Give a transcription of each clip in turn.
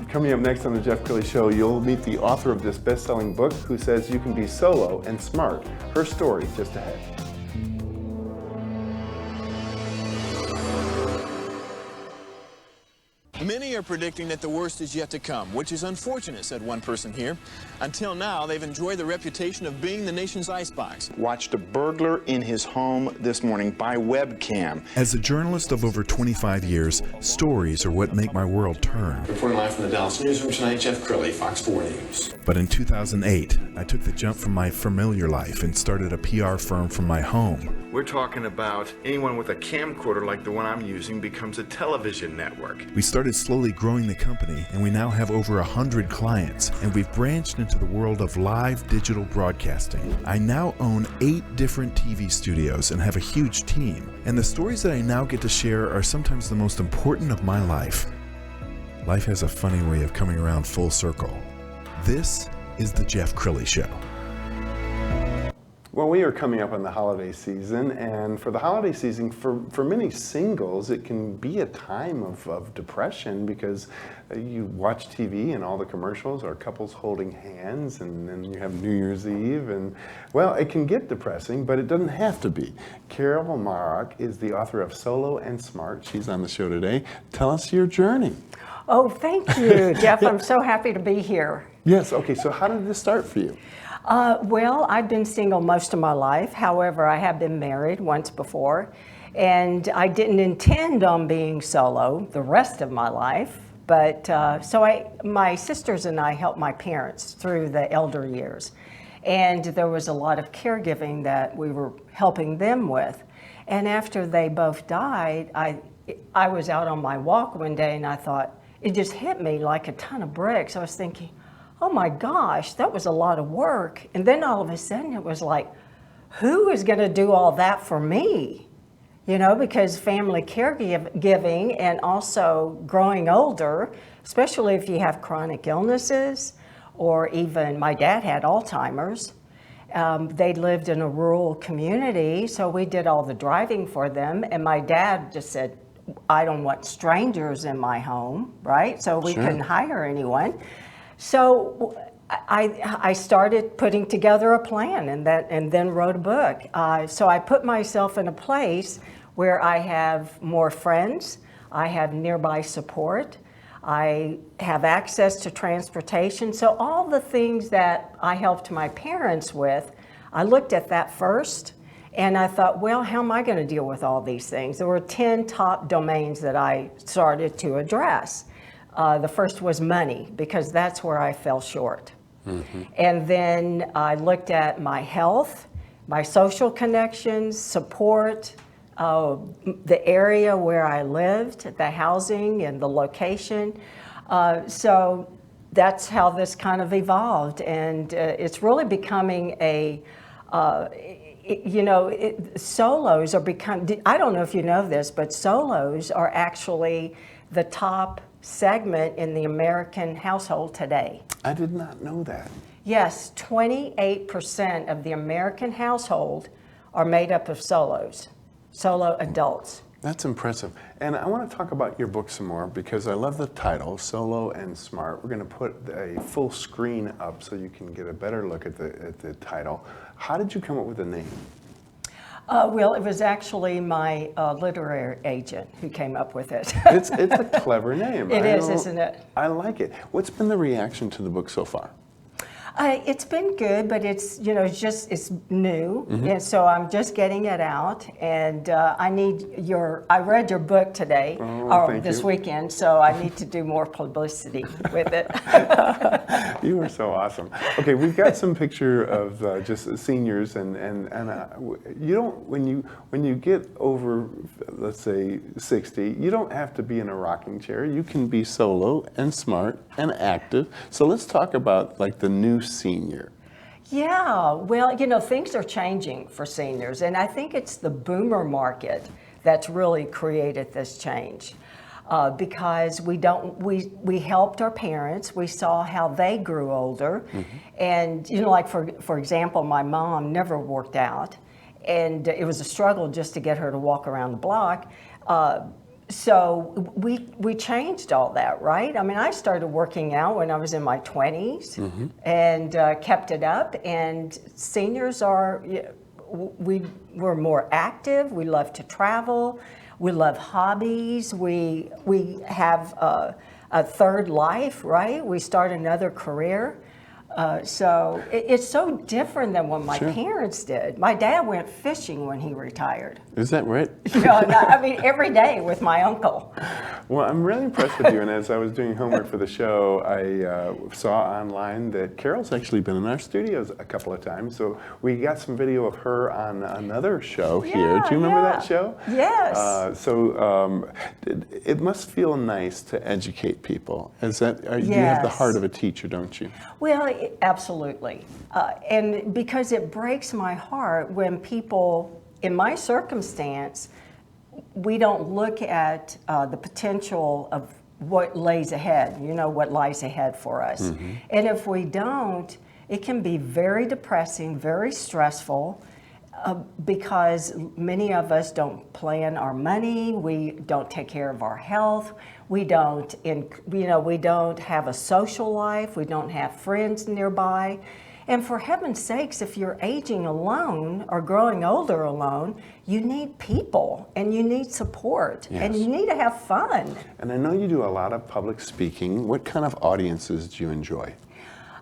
Coming up next on the Jeff Crilley Show, you'll meet the author of this best-selling book who says you can be solo and smart. Her story just ahead. Many are predicting that the worst is yet to come, which is unfortunate, said one person here. Until now, they've enjoyed the reputation of being the nation's icebox. Watched a burglar in his home this morning by webcam. As a journalist of over 25 years, stories are what make my world turn. Reporting live from the Dallas newsroom tonight, Jeff Crilley, Fox 4 News. But in 2008, I took the jump from my familiar life and started a PR firm from my home. We're talking about anyone with a camcorder like the one I'm using becomes a television network. We started slowly growing the company, and we now have over 100 clients, and we've branched into the world of live digital broadcasting. I now own 8 different TV studios and have a huge team, and the stories that I now get to share are sometimes the most important of my life. Life has a funny way of coming around full circle. This is the Jeff Crilley Show. Well, we are coming up on the holiday season, and for the holiday season, for many singles, it can be a time of depression because you watch TV and all the commercials are couples holding hands, and then you have New Year's Eve, and well, it can get depressing, but it doesn't have to be. Carol Marak is the author of Solo and Smart. She's on the show today. Tell us your journey. Oh, thank you, Jeff. I'm so happy to be here. Yes, okay, so how did this start for you? Well, I've been single most of my life. However, I have been married once before, and I didn't intend on being solo the rest of my life. But my sisters and I helped my parents through the elder years, and there was a lot of caregiving that we were helping them with. And after they both died, I was out on my walk one day, and I thought, it just hit me like a ton of bricks. I was thinking, oh my gosh, that was a lot of work. And then all of a sudden it was like, who is going to do all that for me? You know, because family caregiving and also growing older, especially if you have chronic illnesses, or even my dad had Alzheimer's. They lived in a rural community, so we did all the driving for them. And my dad just said, I don't want strangers in my home, right? So we couldn't hire anyone. So I started putting together a plan and then wrote a book. So I put myself in a place where I have more friends, I have nearby support, I have access to transportation. So all the things that I helped my parents with, I looked at that first. And I thought, well, how am I going to deal with all these things? There were 10 top domains that I started to address. The first was money, because that's where I fell short. Mm-hmm. And then I looked at my health, my social connections, support, the area where I lived, the housing and the location. So that's how this kind of evolved. And it's really becoming a solos are I don't know if you know this, but solos are actually the top segment in the American household today. I did not know that. Yes, 28% of the American household are made up of solos, solo adults. That's impressive. And I want to talk about your book some more because I love the title, Solo and Smart. We're going to put a full screen up so you can get a better look at the title. How did you come up with the name? Well, it was actually my literary agent who came up with it. It's a clever name. It is, isn't it? I like it. What's been the reaction to the book so far? It's been good, but it's it's new, and so I'm just getting it out. And I read your book today or this weekend, so I need to do more publicity with it. You are so awesome. Okay, we've got some picture of just seniors, and you don't when you get over, let's say 60, you don't have to be in a rocking chair. You can be solo and smart and active. So let's talk about like the new senior. Yeah, well, things are changing for seniors, and I think it's the boomer market that's really created this change. Because we helped our parents, we saw how they grew older, and like for example, my mom never worked out, and it was a struggle just to get her to walk around the block. So we changed all that, right? I mean, I started working out when I was in my 20s and kept it up. And seniors we're more active. We love to travel. We love hobbies. We have a third life, right? We start another career. So it's so different than what my parents did. My dad went fishing when he retired. Is that right? I mean, every day with my uncle. Well, I'm really impressed with you, and as I was doing homework for the show, I saw online that Carol's actually been in our studios a couple of times, so we got some video of her on another show here. Do you remember that show? Yes. It must feel nice to educate people. You have the heart of a teacher, don't you? Well, absolutely. And because it breaks my heart when people, in my circumstance, we don't look at the potential of what lays ahead, what lies ahead for us. And if we don't, it can be very depressing, very stressful, because many of us don't plan our money, we don't take care of our health, we don't have a social life, we don't have friends nearby. And for heaven's sakes, if you're aging alone or growing older alone, you need people and you need support and you need to have fun. And I know you do a lot of public speaking. What kind of audiences do you enjoy?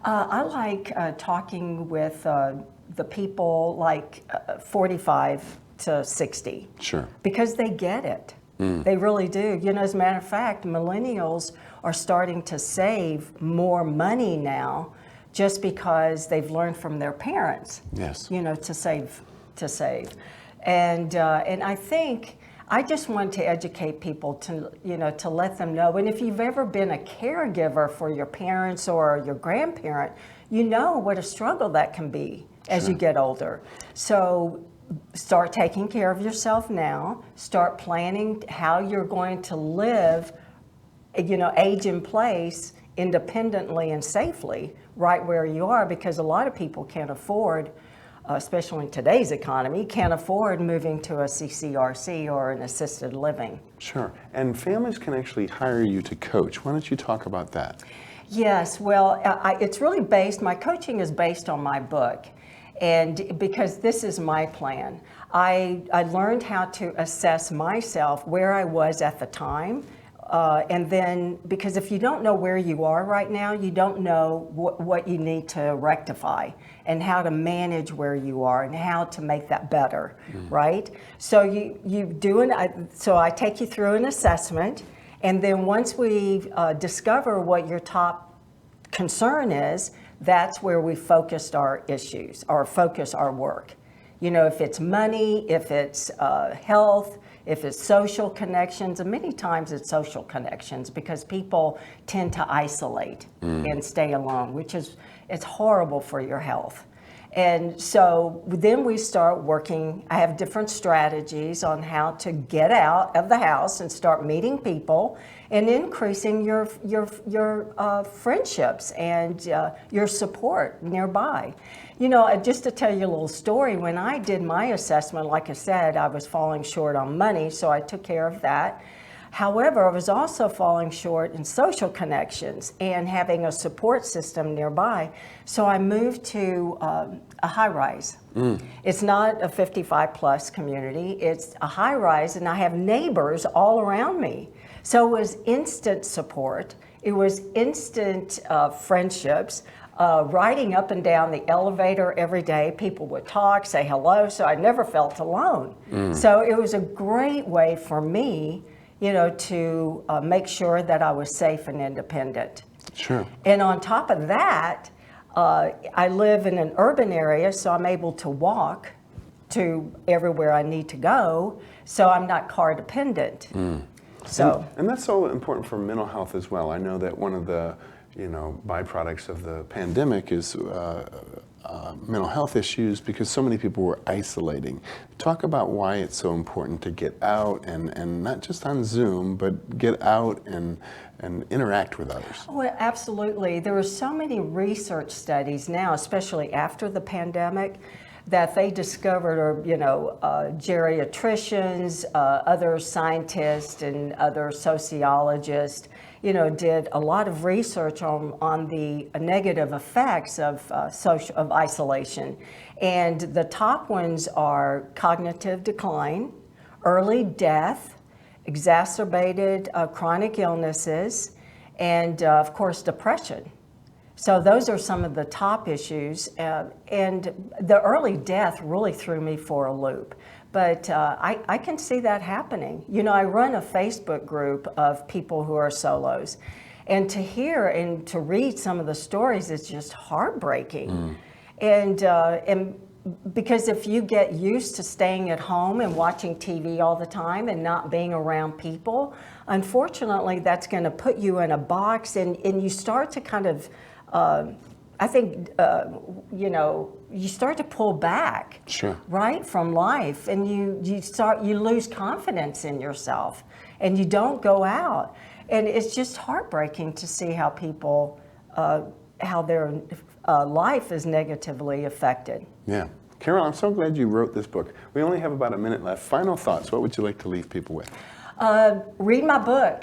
I like talking with the people like 45 to 60. Sure. Because they get it. They really do. As a matter of fact, millennials are starting to save more money now just because they've learned from their parents. Yes. To save. And I think I just want to educate people to let them know. And if you've ever been a caregiver for your parents or your grandparent, you know what a struggle that can be as you get older. So start taking care of yourself now. Start planning how you're going to live, age in place independently and safely right where you are, because a lot of people can't afford, especially in today's economy, can't afford moving to a CCRC or an assisted living. Sure. And families can actually hire you to coach. Why don't you talk about that? Yes, well, it's really my coaching is based on my book. And because this is my plan, I learned how to assess myself, where I was at the time. And then, because if you don't know where you are right now, you don't know what you need to rectify and how to manage where you are and how to make that better, right? So so I take you through an assessment, and then once we discover what your top concern is, that's where we focused our issues, or focus our work. If it's money, if it's health, if it's social connections, and many times it's social connections because people tend to isolate and stay alone, it's horrible for your health. And so then we start working. I have different strategies on how to get out of the house and start meeting people and increasing your friendships and your support nearby. Just to tell you a little story, when I did my assessment, like I said, I was falling short on money, so I took care of that. However, I was also falling short in social connections and having a support system nearby. So I moved to a high-rise. It's not a 55-plus community. It's a high-rise, and I have neighbors all around me. So it was instant support. It was instant friendships. Riding up and down the elevator every day, people would talk, say hello, so I never felt alone. So it was a great way for me to make sure that I was safe and independent. Sure. And on top of that, I live in an urban area, so I'm able to walk to everywhere I need to go, so I'm not car dependent. And that's so important for mental health as well. I know that one of the byproducts of the pandemic is mental health issues because so many people were isolating. Talk about why it's so important to get out and not just on Zoom, but get out and interact with others. Well, absolutely. There are so many research studies now, especially after the pandemic, that they discovered, or geriatricians, other scientists, and other sociologists, did a lot of research on the negative effects of isolation. And the top ones are cognitive decline, early death, exacerbated chronic illnesses, and of course depression. So those are some of the top issues, and the early death really threw me for a loop. But I can see that happening. I run a Facebook group of people who are solos, and to hear and to read some of the stories is just heartbreaking. And because if you get used to staying at home and watching TV all the time and not being around people, unfortunately, that's going to put you in a box, and you start to kind of, you start to pull back, Sure. right, from life, and you lose confidence in yourself, and you don't go out, and it's just heartbreaking to see how people, how their life is negatively affected. Yeah. Carol, I'm so glad you wrote this book. We only have about a minute left. Final thoughts. What would you like to leave people with? Read my book.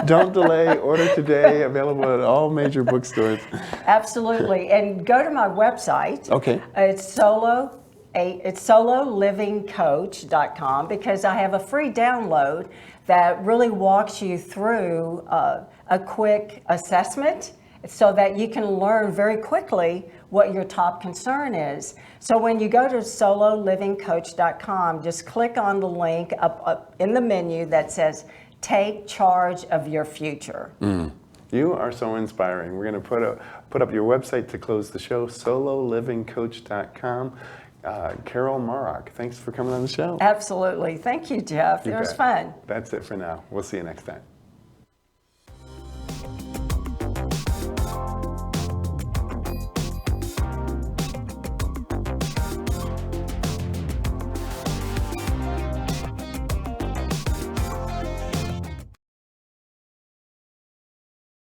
Don't delay. Order today. Available at all major bookstores. Absolutely. And go to my website. Okay. It's sololivingcoach.com, because I have a free download that really walks you through a quick assessment so that you can learn very quickly what your top concern is. So when you go to sololivingcoach.com, just click on the link up in the menu that says, Take Charge of Your Future. You are so inspiring. We're going to put up your website to close the show, sololivingcoach.com. Carol Marak, thanks for coming on the show. Absolutely. Thank you, Jeff. It was fun. That's it for now. We'll see you next time.